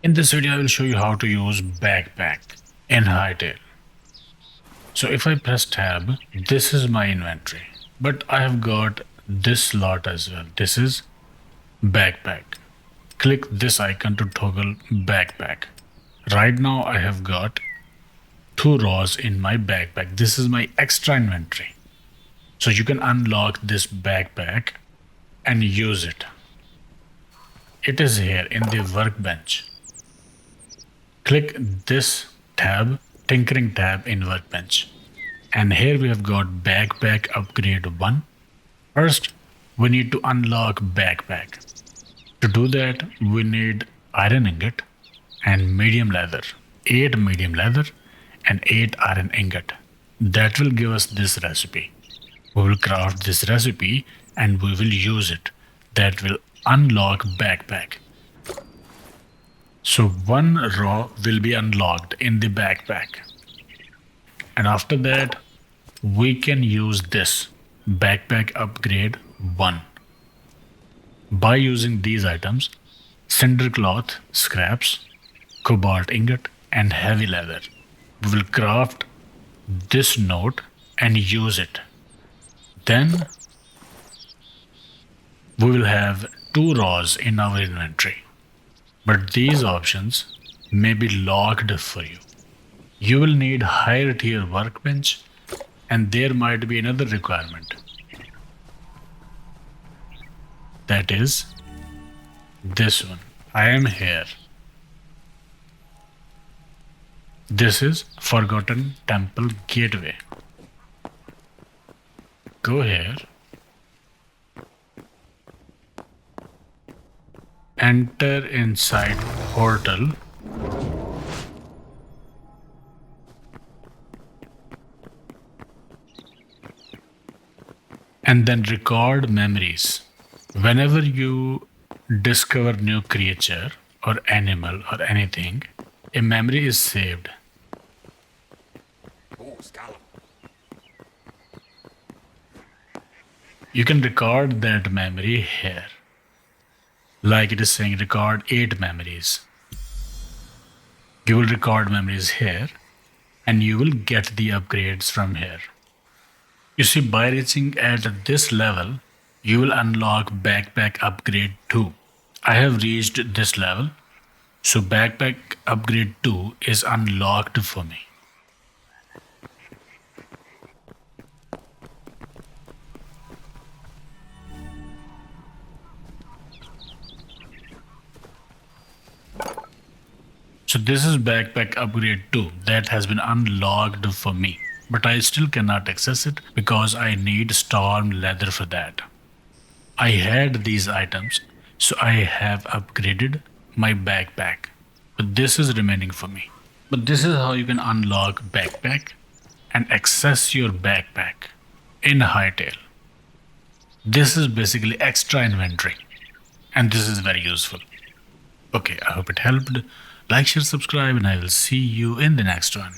In this video, I will show you how to use backpack in Hytale. So if I press tab, this is my inventory, but I have got this slot as well. This is backpack. Click this icon to toggle backpack. Right now I have got 2 rows in my backpack. This is my extra inventory. So you can unlock this backpack and use it. It is here in the workbench. Click this tab, tinkering tab in workbench. And here we have got backpack upgrade 1. First, we need to unlock backpack. To do that, we need iron ingot and medium leather. 8 medium leather and 8 iron ingot. That will give us this recipe. We will craft this recipe and we will use it. That will unlock backpack. So 1 row will be unlocked in the backpack. And after that, we can use this backpack upgrade 1. By using these items, cinder cloth, scraps, cobalt ingot and heavy leather. We will craft this note and use it. Then we will have 2 rows in our inventory. But these options may be locked for you. You will need higher tier workbench and there might be another requirement. That is this one. I am here. This is Forgotten Temple Gateway. Go here. Enter inside portal. And then record memories. Whenever you discover new creature or animal or anything, a memory is saved. You can record that memory here. Like it is saying record 8 memories. You will record memories here and you will get the upgrades from here. You see, by reaching at this level, you will unlock backpack upgrade 2. I have reached this level, so backpack upgrade 2 is unlocked for me. So this is backpack upgrade 2 that has been unlocked for me, but I still cannot access it because I need storm leather for that. I had these items, so I have upgraded my backpack, but this is remaining for me. But this is how you can unlock backpack and access your backpack in Hytale. This is basically extra inventory and this is very useful. Okay, I hope it helped. Like, share, subscribe, and I will see you in the next one.